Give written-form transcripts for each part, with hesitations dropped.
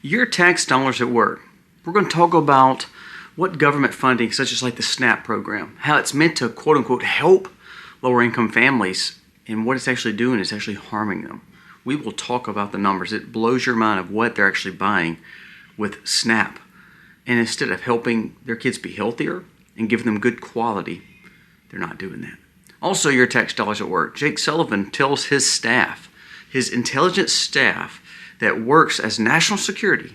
Your tax dollars at work. We're going to talk about what government funding, such as like the SNAP program, how it's meant to quote unquote help lower income families, and what it's actually doing is actually harming them. We will talk about the numbers. It blows your mind of what they're actually buying with SNAP. And instead of helping their kids be healthier and giving them good quality, they're not doing that. Also, your tax dollars at work. Jake Sullivan tells his staff, his intelligence staff that works as national security,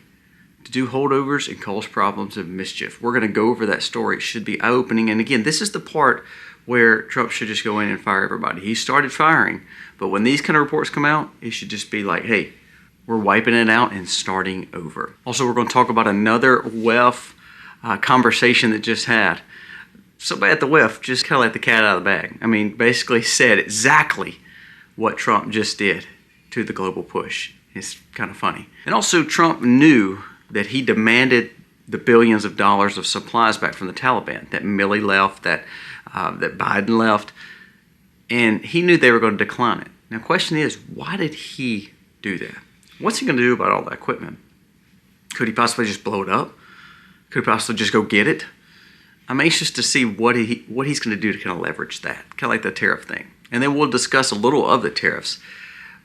to do holdovers and cause problems and mischief. We're going to go over that story. It should be eye-opening. And again, this is the part where Trump should just go in and fire everybody. He started firing, but when these kind of reports come out, it should just be like, hey, we're wiping it out and starting over. Also, we're going to talk about another WEF conversation that just had. Somebody at the WEF just kind of let the cat out of the bag. I mean, basically said exactly what Trump just did to the global push. It's kind of funny. And also, Trump knew that he demanded the billions of dollars of supplies back from the Taliban, that Milley left, that Biden left, and he knew they were going to decline it. Now, the question is, why did he do that? What's he going to do about all that equipment? Could he possibly just blow it up? Could he possibly just go get it? I'm anxious to see what he's going to do to kind of leverage that, kind of like the tariff thing. And then we'll discuss a little of the tariffs.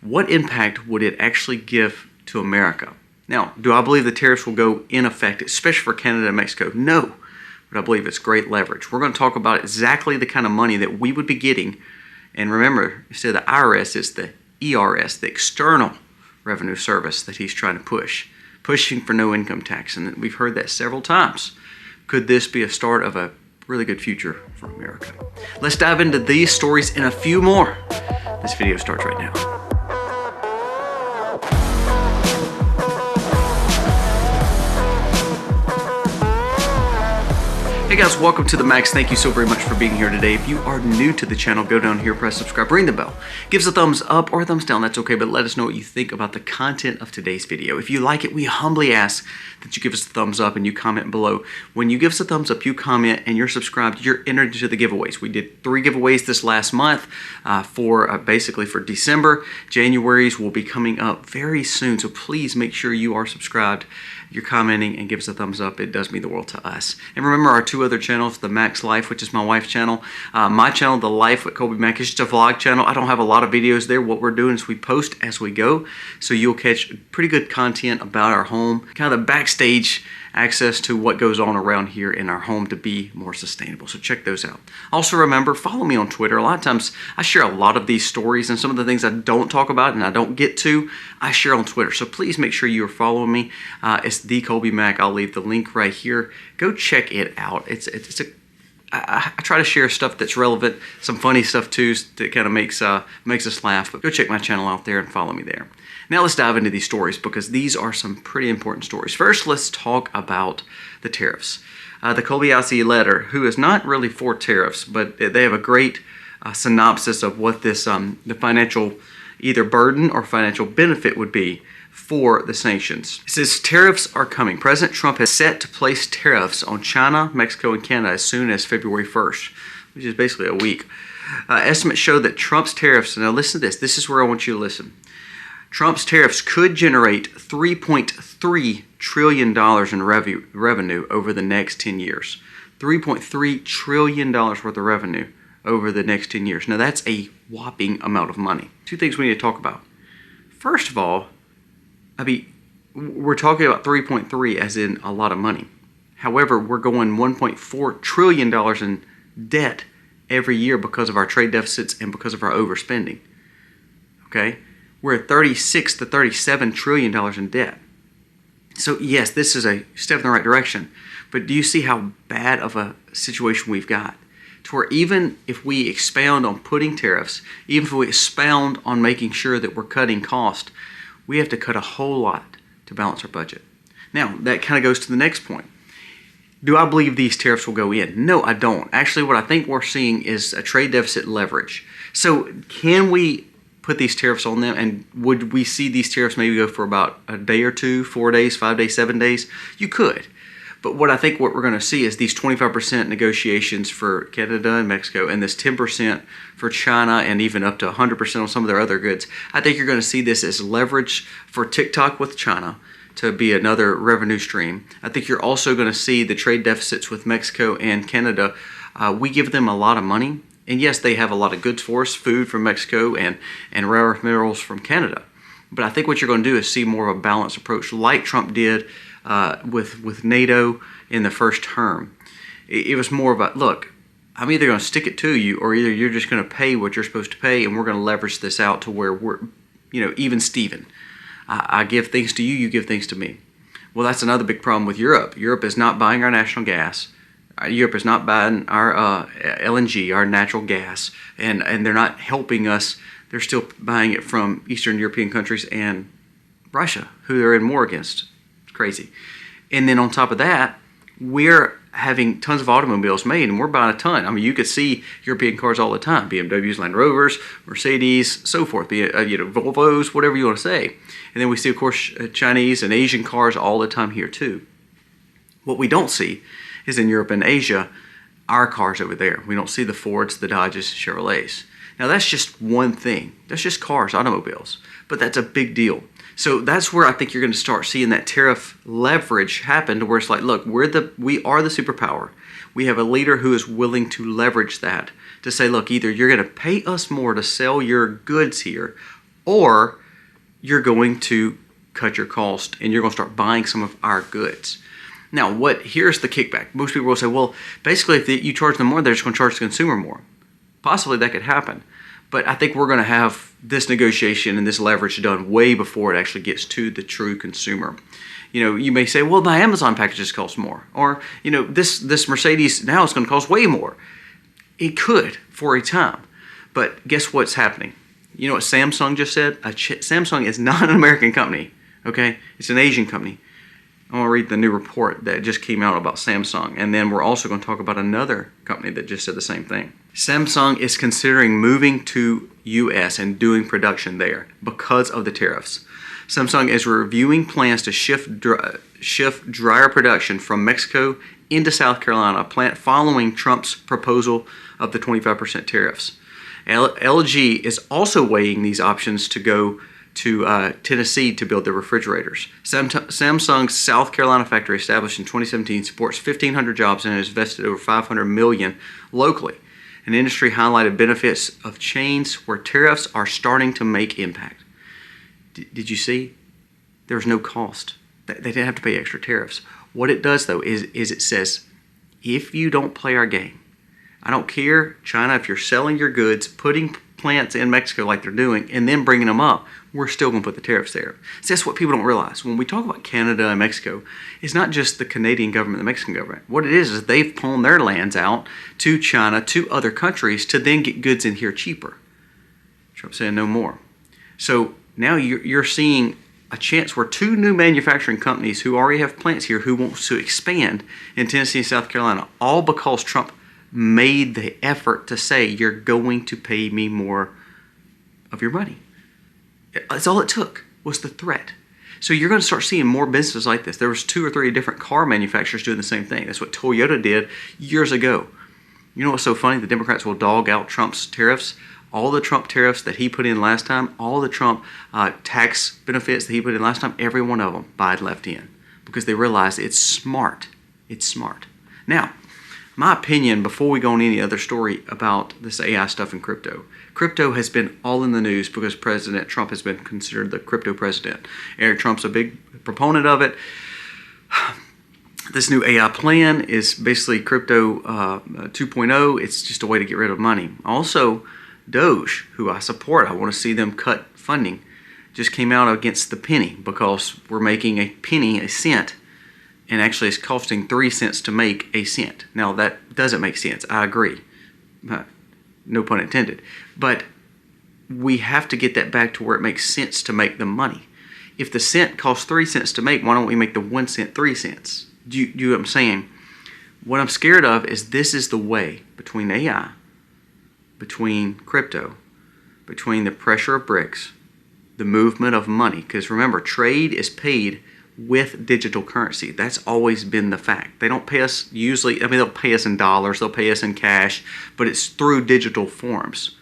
What impact would it actually give to America? Now, do I believe the tariffs will go in effect, especially for Canada and Mexico? No, but I believe it's great leverage. We're going to talk about exactly the kind of money that we would be getting. And remember, instead of the IRS, it's the ERS, the External Revenue Service that he's trying to pushing for no income tax. And we've heard that several times. Could this be a start of a really good future for America? Let's dive into these stories and a few more. This video starts right now. Hey guys, welcome to the Max. Thank you so very much for being here today. If you are new to the channel, go down here, press subscribe, ring the bell. Give us a thumbs up or a thumbs down, that's okay, but let us know what you think about the content of today's video. If you like it, we humbly ask that you give us a thumbs up and you comment below. When you give us a thumbs up, you comment, and you're subscribed, you're entered into the giveaways. We did 3 giveaways this last month basically for December. January's will be coming up very soon, so please make sure you are subscribed. You're commenting and give us a thumbs up. It does mean the world to us. And remember our 2 other channels, the Max Life, which is my wife's channel. My channel, The Life with Colby Mack, is just a vlog channel. I don't have a lot of videos there. What we're doing is we post as we go. So you'll catch pretty good content about our home, kind of the backstage access to what goes on around here in our home to be more sustainable. So check those out. Also remember, follow me on Twitter. A lot of times I share a lot of these stories, and some of the things I don't talk about and I don't get to, I share on Twitter. So please make sure you are following me. It's the Colby Mack. I'll leave the link right here. Go check it out. I try to share stuff that's relevant, some funny stuff too that kind of makes us laugh. But go check my channel out there and follow me there. Now let's dive into these stories because these are some pretty important stories. First, let's talk about the tariffs. The Colby IC letter, who is not really for tariffs, but they have a great synopsis of what this the financial either burden or financial benefit would be for the sanctions. It says tariffs are coming. President Trump has set to place tariffs on China, Mexico, and Canada as soon as February 1st, which is basically a week. Estimates show that Trump's tariffs, now listen to this, this is where I want you to listen. Trump's tariffs could generate $3.3 trillion in revenue over the next 10 years. $3.3 trillion worth of revenue over the next 10 years. Now that's a whopping amount of money. 2 things we need to talk about. First of all, we're talking about 3.3 as in a lot of money. However, we're going $1.4 trillion in debt every year because of our trade deficits and because of our overspending. Okay? We're at $36 to $37 trillion in debt. So yes, this is a step in the right direction. But do you see how bad of a situation we've got? To where even if we expound on putting tariffs, even if we expound on making sure that we're cutting cost, we have to cut a whole lot to balance our budget. Now, that kind of goes to the next point. Do I believe these tariffs will go in? No, I don't. Actually, what I think we're seeing is a trade deficit leverage. So can we put these tariffs on them, and would we see these tariffs maybe go for about a day or 2, 4 days, 5 days, 7 days? You could. But what I think what we're going to see is these 25% negotiations for Canada and Mexico and this 10% for China and even up to 100% on some of their other goods. I think you're going to see this as leverage for TikTok with China to be another revenue stream. I think you're also going to see the trade deficits with Mexico and Canada. We give them a lot of money, and yes, they have a lot of goods for us, food from Mexico and rare earth minerals from Canada. But I think what you're going to do is see more of a balanced approach, like Trump did with NATO in the first term. It was more about, look, I'm either going to stick it to you, or either you're just going to pay what you're supposed to pay, and we're going to leverage this out to where we're, even Steven. I give things to you, you give things to me. Well, that's another big problem with Europe. Europe is not buying our national gas. Europe is not buying our LNG, our natural gas, and they're not helping us. They're still buying it from Eastern European countries and Russia, who they're in war against. It's crazy. And then on top of that, we're having tons of automobiles made, and we're buying a ton. I mean, you could see European cars all the time: BMWs, Land Rovers, Mercedes, so forth. Volvos, whatever you want to say. And then we see, of course, Chinese and Asian cars all the time here too. What we don't see is in Europe and Asia, our cars over there. We don't see the Fords, the Dodges, Chevrolets. Now that's just one thing. That's just cars, automobiles. But that's a big deal. So that's where I think you're going to start seeing that tariff leverage happen, to where it's like, look, we are the superpower. We have a leader who is willing to leverage that to say, look, either you're going to pay us more to sell your goods here, or you're going to cut your cost and you're going to start buying some of our goods. Now, here's the kickback. Most people will say, well, basically, if you charge them more, they're just going to charge the consumer more. Possibly that could happen. But I think we're going to have this negotiation and this leverage done way before it actually gets to the true consumer. You may say, well, my Amazon packages cost more. Or, this Mercedes now is going to cost way more. It could for a time. But guess what's happening? You know what Samsung just said? Samsung is not an American company, okay? It's an Asian company. I want to read the new report that just came out about Samsung. And then we're also going to talk about another company that just said the same thing. Samsung is considering moving to U.S. and doing production there because of the tariffs. Samsung is reviewing plans to shift dryer production from Mexico into South Carolina, a plant following Trump's proposal of the 25% tariffs. LG is also weighing these options to go to Tennessee to build their refrigerators. Samsung's South Carolina factory, established in 2017, supports 1,500 jobs and has invested over $500 million locally. An industry highlighted benefits of chains where tariffs are starting to make impact. Did you see? There was no cost. They didn't have to pay extra tariffs. What it does, though, is it says, if you don't play our game, I don't care, China, if you're selling your goods, putting plants in Mexico like they're doing, and then bringing them up, we're still going to put the tariffs there. See, that's what people don't realize. When we talk about Canada and Mexico, it's not just the Canadian government, the Mexican government. What it is they've pawned their lands out to China, to other countries, to then get goods in here cheaper. Trump's saying no more. So now you're seeing a chance where two new manufacturing companies who already have plants here who want to expand in Tennessee and South Carolina, all because Trump made the effort to say, you're going to pay me more of your money. That's all it took, was the threat. So you're going to start seeing more businesses like this. There was 2 or 3 different car manufacturers doing the same thing. That's what Toyota did years ago. You know what's so funny? The Democrats will dog out Trump's tariffs. All the Trump tariffs that he put in last time, all the Trump tax benefits that he put in last time, every one of them Biden left in, because they realized it's smart. It's smart. Now, my opinion, before we go on any other story about this AI stuff in crypto, crypto has been all in the news because President Trump has been considered the crypto president. Eric Trump's a big proponent of it. This new AI plan is basically crypto 2.0. It's just a way to get rid of money. Also, Doge, who I support, I want to see them cut funding, just came out against the penny because we're making a penny a cent, and actually it's costing 3 cents to make a cent. Now that doesn't make sense, I agree. No pun intended. But we have to get that back to where it makes sense to make the money. If the cent costs 3 cents to make, why don't we make the 1 cent 3 cents? Do you know what I'm saying? What I'm scared of is this is the way between AI, between crypto, between the pressure of bricks, the movement of money. Because remember, trade is paid with digital currency. That's always been the fact. They don't pay us usually, they'll pay us in dollars, they'll pay us in cash, but it's through digital forms.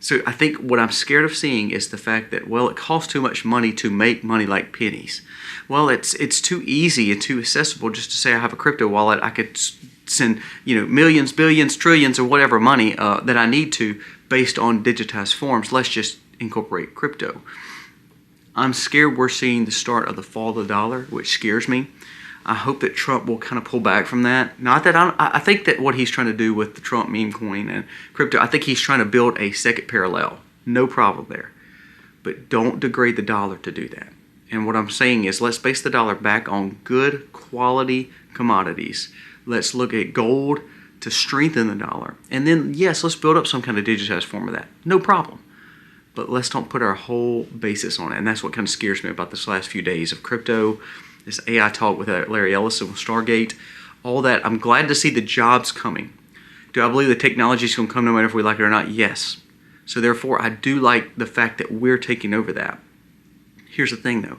So I think what I'm scared of seeing is the fact that, well, it costs too much money to make money like pennies. Well, it's too easy and too accessible just to say I have a crypto wallet. I could send, millions, billions, trillions, or whatever money that I need to based on digitized forms. Let's just incorporate crypto. I'm scared we're seeing the start of the fall of the dollar, which scares me. I hope that Trump will kind of pull back from that. Not that I think that what he's trying to do with the Trump meme coin and crypto, I think he's trying to build a second parallel. No problem there. But don't degrade the dollar to do that. And what I'm saying is, let's base the dollar back on good quality commodities. Let's look at gold to strengthen the dollar. And then, yes, let's build up some kind of digitized form of that. No problem. But let's don't put our whole basis on it. And that's what kind of scares me about this last few days of crypto, this AI talk with Larry Ellison with Stargate, all that. I'm glad to see the jobs coming. Do I believe the technology is going to come no matter if we like it or not? Yes. So therefore, I do like the fact that we're taking over that. Here's the thing, though.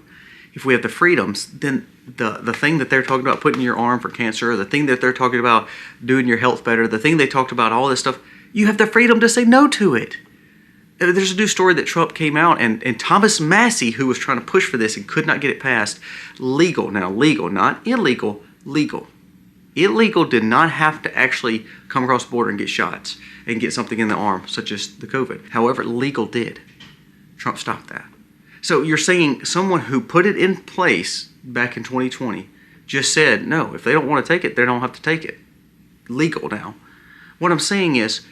If we have the freedoms, then the thing that they're talking about putting your arm for cancer, the thing that they're talking about doing your health better, the thing they talked about, all this stuff, you have the freedom to say no to it. There's a new story that Trump came out, and Thomas Massey, who was trying to push for this and could not get it passed, legal, not illegal, legal. Illegal did not have to actually come across the border and get shots and get something in the arm, such as the COVID. However, legal did. Trump stopped that. So you're saying someone who put it in place back in 2020 just said, no, if they don't want to take it, they don't have to take it. Legal now. What I'm saying is,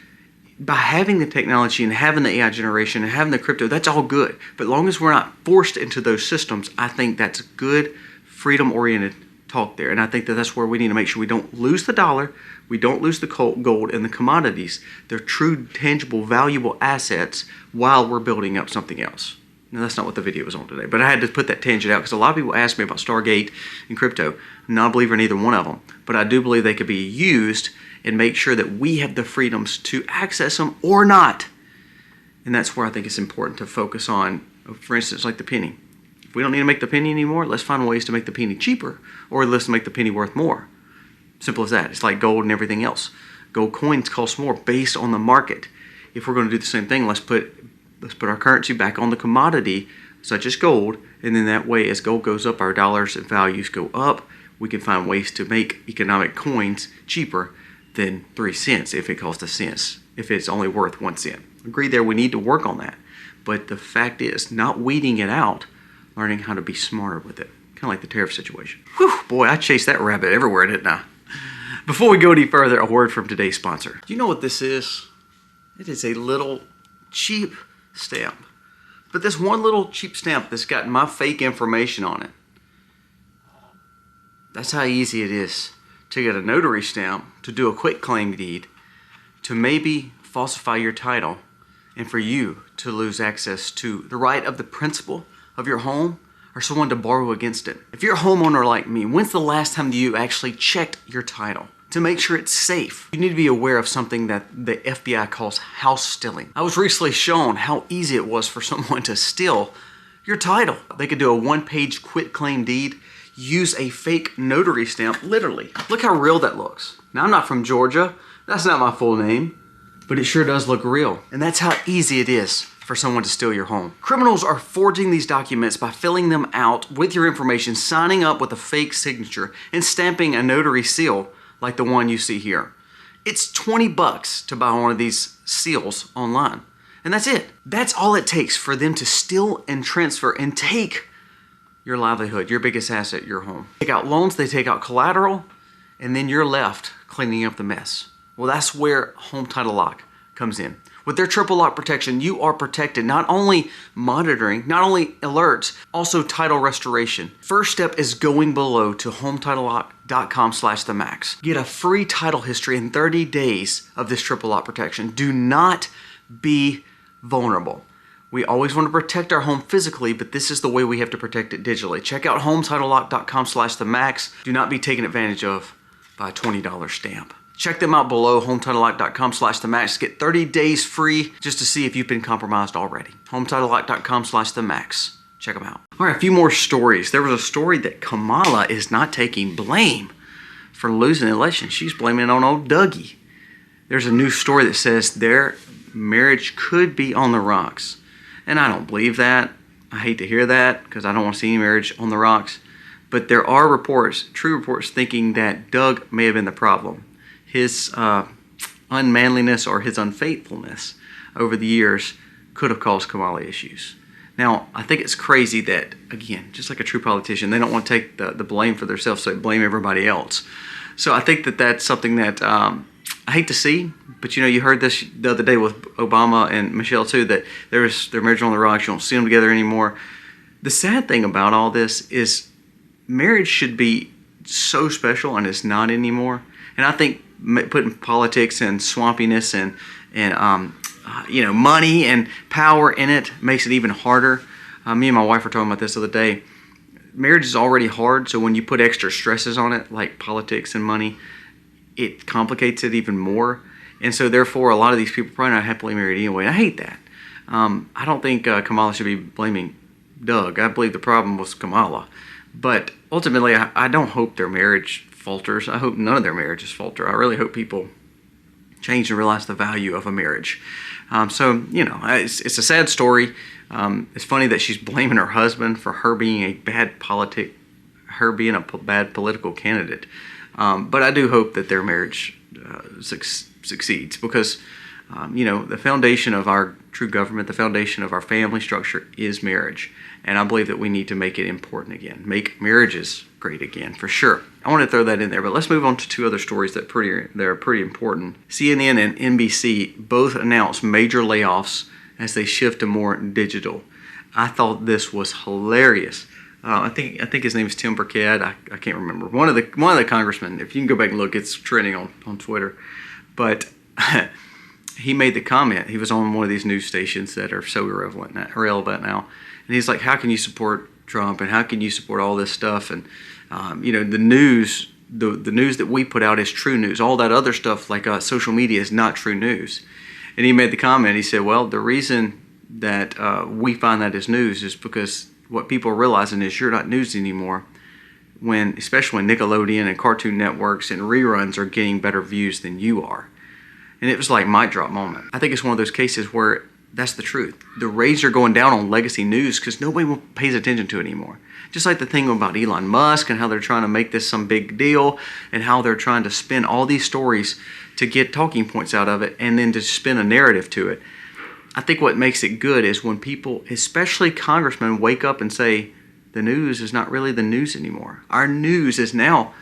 by having the technology and having the AI generation and having the crypto, that's all good. But as long as we're not forced into those systems, I think that's good, freedom-oriented talk there. And I think that that's where we need to make sure we don't lose the dollar, we don't lose the gold and the commodities. They're true, tangible, valuable assets while we're building up something else. Now, that's not what the video was on today, but I had to put that tangent out because a lot of people ask me about Stargate and crypto. I'm not a believer in either one of them, but I do believe they could be used and make sure that we have the freedoms to access them or not. And that's where I think it's important to focus on, for instance, like the penny. If we don't need to make the penny anymore, let's find ways to make the penny cheaper, or let's make the penny worth more. Simple as that. It's like gold and everything else. Gold coins cost more based on the market. If we're going to do the same thing, let's put our currency back on the commodity, such as gold, and then that way, as gold goes up, our dollars and values go up. We can find ways to make economic coins cheaper than 3 cents if it costs a cent, if it's only worth 1 cent. Agree there, we need to work on that. But the fact is, not weeding it out, learning how to be smarter with it. Kind of like the tariff situation. Whew, boy, I chased that rabbit everywhere, didn't I? Before we go any further, a word from today's sponsor. Do you know what this is? It is a little cheap stamp. But this one little cheap stamp that's got my fake information on it. That's how easy it is to get a notary stamp, to do a quick claim deed, to maybe falsify your title, and for you to lose access to the right of the principal of your home or someone to borrow against it. If you're a homeowner like me, when's the last time you actually checked your title to make sure it's safe? You need to be aware of something that the FBI calls house stealing. I was recently shown how easy it was for someone to steal your title. They could do a one-page quit claim deed, use a fake notary stamp, literally. Look how real that looks. Now, I'm not from Georgia. That's not my full name, but it sure does look real. And that's how easy it is for someone to steal your home. Criminals are forging these documents by filling them out with your information, signing up with a fake signature, and stamping a notary seal like the one you see here. It's 20 bucks to buy one of these seals online. And that's it. That's all it takes for them to steal and transfer and take your livelihood, your biggest asset, your home. Take out loans, they take out collateral, and then you're left cleaning up the mess. Well, that's where Home Title Lock comes in. With their triple lock protection, you are protected, not only monitoring, not only alerts, also title restoration. First step is going below to hometitlelock.com/themax. Get a free title history in 30 days of this triple lock protection. Do not be vulnerable. We always want to protect our home physically, but this is the way we have to protect it digitally. Check out hometitlelock.com/themax. Do not be taken advantage of by a $20 stamp. Check them out below, hometitlelock.com/themax. Get 30 days free just to see if you've been compromised already. hometitlelock.com/themax. Check them out. All right, a few more stories. There was a story that Kamala is not taking blame for losing the election. She's blaming it on old Dougie. There's a new story that says marriage could be on the rocks. And I don't believe that. I hate to hear that because I don't want to see any marriage on the rocks. But there are reports, true reports, thinking that Doug may have been the problem. His unmanliness or his unfaithfulness over the years could have caused Kamala issues. Now, I think it's crazy that, again, just like a true politician, they don't want to take the blame for themselves, so they blame everybody else. So I think that that's something that I hate to see, but you heard this the other day with Obama and Michelle too, that their marriage on the rocks, you don't see them together anymore. The sad thing about all this is marriage should be so special, and it's not anymore. And I think putting politics and swampiness and money and power in it makes it even harder. Me and my wife were talking about this the other day. Marriage is already hard, so when you put extra stresses on it, like politics and money, it complicates it even more. And so therefore, a lot of these people are probably not happily married anyway. And I hate that. I don't think Kamala should be blaming Doug. I believe the problem was Kamala. But ultimately, I don't hope their marriage falters. I hope none of their marriages falter. I really hope people change and realize the value of a marriage. It's a sad story. It's funny that she's blaming her husband for her being a bad bad political candidate. But I do hope that their marriage succeeds because, the foundation of our true government, the foundation of our family structure is marriage. And I believe that we need to make it important again. Make marriages great again, for sure. I want to throw that in there, but let's move on to two other stories that are pretty important. CNN and NBC both announced major layoffs as they shift to more digital. I thought this was hilarious. I think his name is Tim Burkett. I can't remember. One of the congressmen. If you can go back and look, it's trending on Twitter. But he made the comment. He was on one of these news stations that are so irrelevant now. And he's like, how can you support Trump and how can you support all this stuff? And the news that we put out is true news. All that other stuff like social media is not true news. And he made the comment. He said, well, the reason that we find that as news is because what people are realizing is you're not news anymore. Especially when Nickelodeon and Cartoon Networks and reruns are getting better views than you are. And it was like mic drop moment. I think it's one of those cases where that's the truth. The ratings are going down on legacy news because nobody pays attention to it anymore. Just like the thing about Elon Musk and how they're trying to make this some big deal and how they're trying to spin all these stories to get talking points out of it and then to spin a narrative to it. I think what makes it good is when people, especially congressmen, wake up and say, the news is not really the news anymore. Our news is now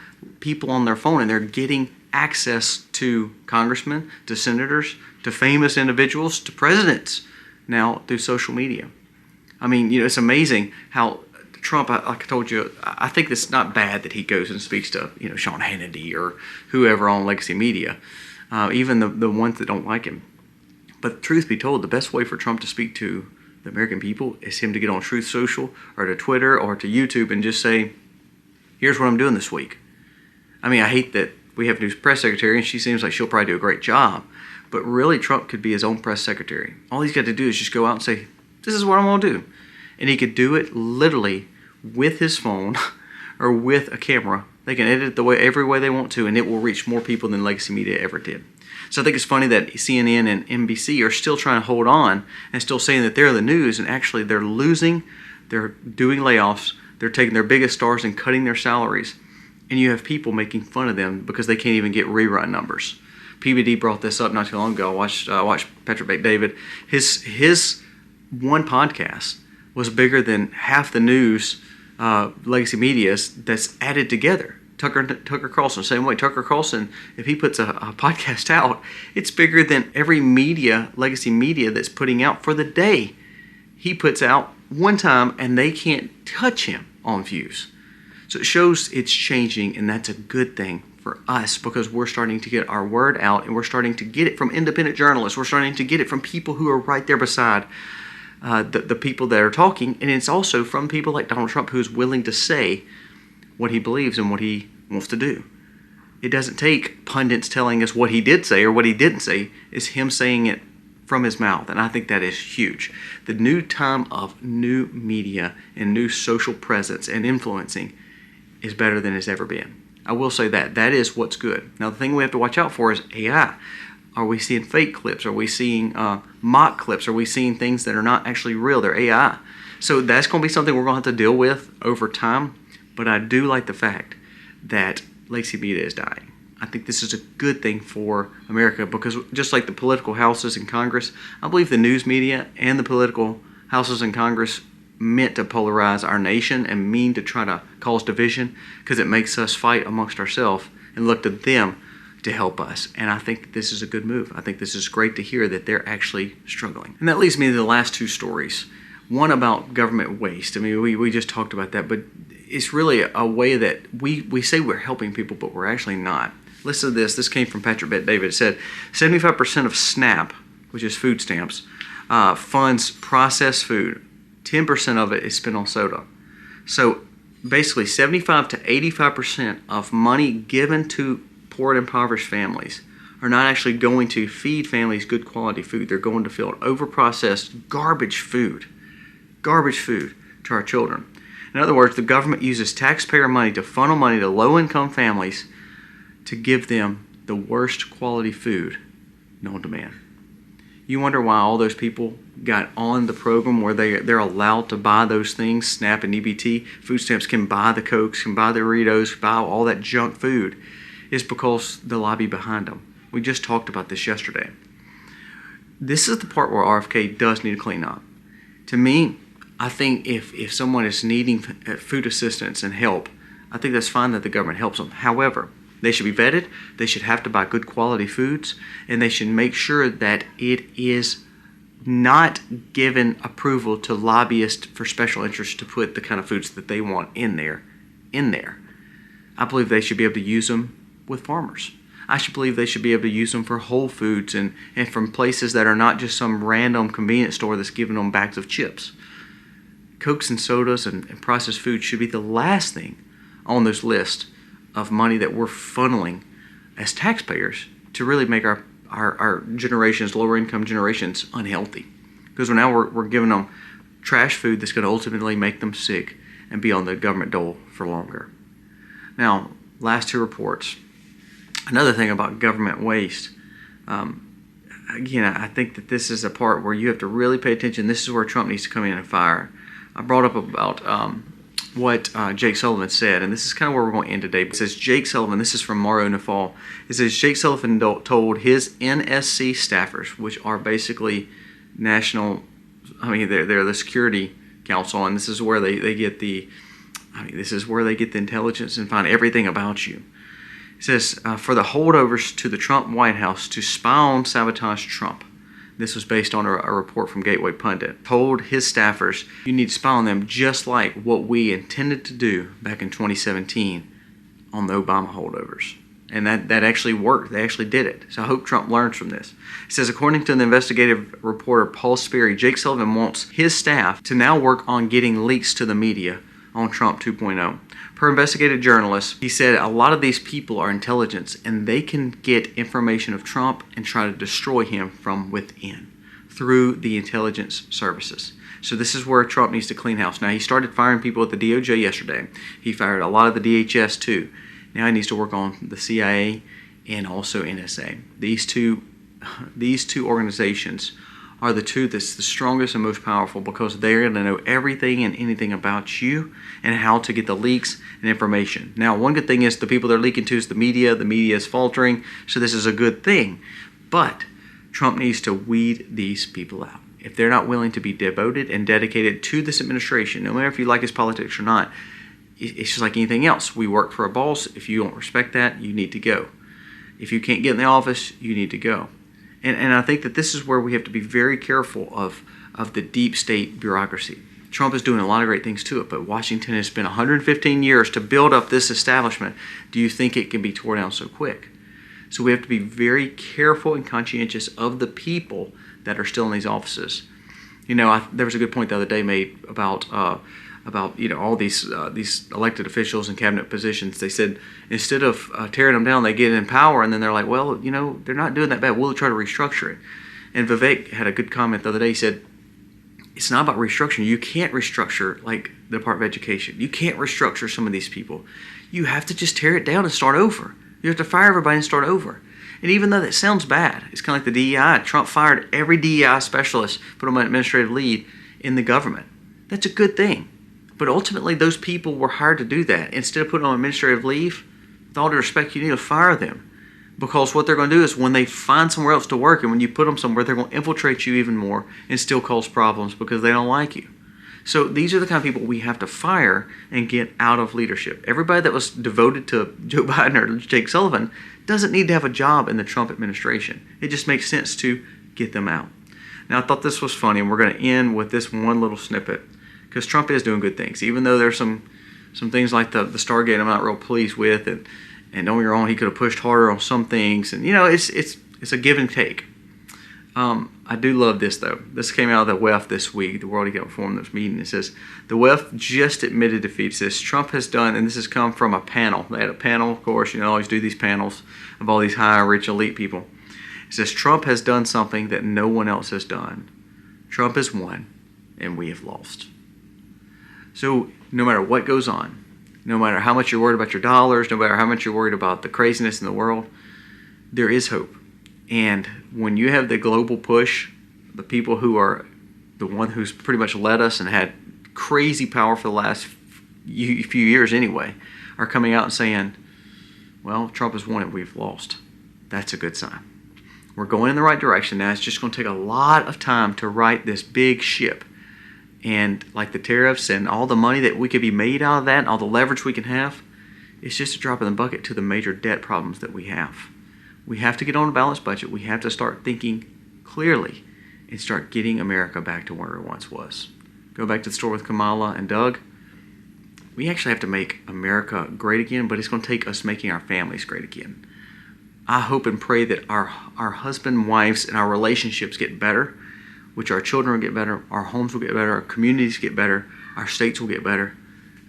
people on their phone and they're getting access to congressmen, to senators, to famous individuals, to presidents now through social media. I mean, it's amazing how Trump, like I told you, I think it's not bad that he goes and speaks to, Sean Hannity or whoever on legacy media, even the ones that don't like him. But truth be told, the best way for Trump to speak to the American people is him to get on Truth Social or to Twitter or to YouTube and just say, here's what I'm doing this week. I mean, I hate that we have a new press secretary and she seems like she'll probably do a great job. But really, Trump could be his own press secretary. All he's got to do is just go out and say, this is what I'm going to do. And he could do it literally with his phone or with a camera. They can edit it every way they want to, and it will reach more people than legacy media ever did. So I think it's funny that CNN and NBC are still trying to hold on and still saying that they're the news, and actually they're losing, they're doing layoffs, they're taking their biggest stars and cutting their salaries. And you have people making fun of them because they can't even get rerun numbers. PBD brought this up not too long ago. I watched Patrick Bet-David. His one podcast was bigger than half the news legacy media's that's added together. Tucker Carlson, same way. Tucker Carlson, if he puts a podcast out, it's bigger than every legacy media that's putting out for the day. He puts out one time and they can't touch him on views. So it shows it's changing, and that's a good thing for us because we're starting to get our word out and we're starting to get it from independent journalists. We're starting to get it from people who are right there beside the people that are talking, and it's also from people like Donald Trump who's willing to say what he believes and what he wants to do. It doesn't take pundits telling us what he did say or what he didn't say. It's him saying it from his mouth, and I think that is huge. The new time of new media and new social presence and influencing is better than it's ever been. I will say that. That is what's good. Now, the thing we have to watch out for is AI. Are we seeing fake clips? Are we seeing mock clips? Are we seeing things that are not actually real? They're AI. So that's going to be something we're going to have to deal with over time. But I do like the fact that Lacey Beta is dying. I think this is a good thing for America, because just like the political houses in Congress, I believe the news media and the political houses in Congress meant to polarize our nation and mean to try to cause division, because it makes us fight amongst ourselves and look to them to help us. And I think that this is a good move. I think this is great to hear that they're actually struggling. And that leads me to the last two stories. One about government waste. I mean, we just talked about that, but it's really a way that we say we're helping people, but we're actually not. Listen to this. This came from Patrick Bet-David. It said 75% of SNAP, which is food stamps, funds processed food. 10% of it is spent on soda. So basically 75 to 85% of money given to poor and impoverished families are not actually going to feed families good quality food. They're going to fill overprocessed garbage food to our children. In other words, the government uses taxpayer money to funnel money to low-income families to give them the worst quality food known to man. You wonder why all those people got on the program where they're allowed to buy those things, SNAP and EBT. Food stamps can buy the Cokes, can buy the Doritos, buy all that junk food. Is because the lobby behind them. We just talked about this yesterday. This is the part where RFK does need to clean up. To me, I think if someone is needing food assistance and help, I think that's fine that the government helps them. However, they should be vetted, they should have to buy good quality foods, and they should make sure that it is not given approval to lobbyists for special interests to put the kind of foods that they want in there. I believe they should be able to use them with farmers. I should believe they should be able to use them for Whole Foods and from places that are not just some random convenience store that's giving them bags of chips. Cokes and sodas and processed food should be the last thing on this list of money that we're funneling as taxpayers to really make our generations, lower income generations, unhealthy. Because now we're giving them trash food that's going to ultimately make them sick and be on the government dole for longer. Now, last two reports. Another thing about government waste, again, I think that this is a part where you have to really pay attention. This is where Trump needs to come in and fire. I brought up about what Jake Sullivan said, and this is kind of where we're going to end today. It says Jake Sullivan, this is from Mario Nafal. It says Jake Sullivan told his NSC staffers, which are basically national, they're the Security Council, and this is where they get the intelligence and find everything about you. It says, for the holdovers to the Trump White House to spy on, sabotage Trump. This was based on a report from Gateway Pundit. Told his staffers, you need to spy on them just like what we intended to do back in 2017 on the Obama holdovers. And that actually worked. They actually did it. So I hope Trump learns from this. It says, according to the investigative reporter Paul Sperry, Jake Sullivan wants his staff to now work on getting leaks to the media on Trump 2.0. Per investigative journalist, he said a lot of these people are intelligence and they can get information of Trump and try to destroy him from within through the intelligence services. So this is where Trump needs to clean house. Now, he started firing people at the DOJ yesterday. He fired a lot of the DHS too. Now he needs to work on the CIA and also NSA. These two organizations are the two that's the strongest and most powerful, because they're going to know everything and anything about you and how to get the leaks and information. Now, one good thing is the people they're leaking to is the media. The media is faltering, so this is a good thing. But Trump needs to weed these people out. If they're not willing to be devoted and dedicated to this administration, no matter if you like his politics or not, it's just like anything else. We work for a boss. If you don't respect that, you need to go. If you can't get in the office, you need to go. And I think that this is where we have to be very careful of the deep state bureaucracy. Trump is doing a lot of great things to it, but Washington has spent 115 years to build up this establishment. Do you think it can be torn down so quick? So we have to be very careful and conscientious of the people that are still in these offices. There was a good point the other day made about all these elected officials and cabinet positions. They said instead of tearing them down, they get in power, and then they're like, well, they're not doing that bad. We'll try to restructure it. And Vivek had a good comment the other day. He said, it's not about restructuring. You can't restructure like the Department of Education. You can't restructure some of these people. You have to just tear it down and start over. You have to fire everybody and start over. And even though that sounds bad, it's kind of like the DEI. Trump fired every DEI specialist, put them on administrative leave in the government. That's a good thing. But ultimately, those people were hired to do that. Instead of putting them on administrative leave, with all due respect, you need to fire them. Because what they're going to do is when they find somewhere else to work and when you put them somewhere, they're going to infiltrate you even more and still cause problems because they don't like you. So these are the kind of people we have to fire and get out of leadership. Everybody that was devoted to Joe Biden or Jake Sullivan doesn't need to have a job in the Trump administration. It just makes sense to get them out. Now, I thought this was funny, and we're going to end with this one little snippet because Trump is doing good things, even though there's some things like the Stargate I'm not real pleased with, and don't get me wrong, he could have pushed harder on some things, and it's a give and take. I do love this, though. This came out of the WEF this week, the World Economic Forum, this meeting. It says, the WEF just admitted defeat. It says, Trump has done, and this has come from a panel. They had a panel, of course. Always do these panels of all these high, rich, elite people. It says, Trump has done something that no one else has done. Trump has won, and we have lost. So no matter what goes on, no matter how much you're worried about your dollars, no matter how much you're worried about the craziness in the world, there is hope. And when you have the global push, the people who are the one who's pretty much led us and had crazy power for the last few years anyway, are coming out and saying, well, Trump has won and we've lost. That's a good sign. We're going in the right direction now. It's just going to take a lot of time to right this big ship. And like the tariffs and all the money that we could be made out of that and all the leverage we can have, it's just a drop in the bucket to the major debt problems that we have. We have to get on a balanced budget. We have to start thinking clearly and start getting America back to where it once was. Go back to the story with Kamala and Doug. We actually have to make America great again, but it's going to take us making our families great again. I hope and pray that our husband, wives, and our relationships get better, which our children will get better, our homes will get better, our communities get better, our states will get better,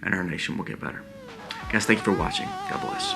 and our nation will get better. Guys, thank you for watching. God bless.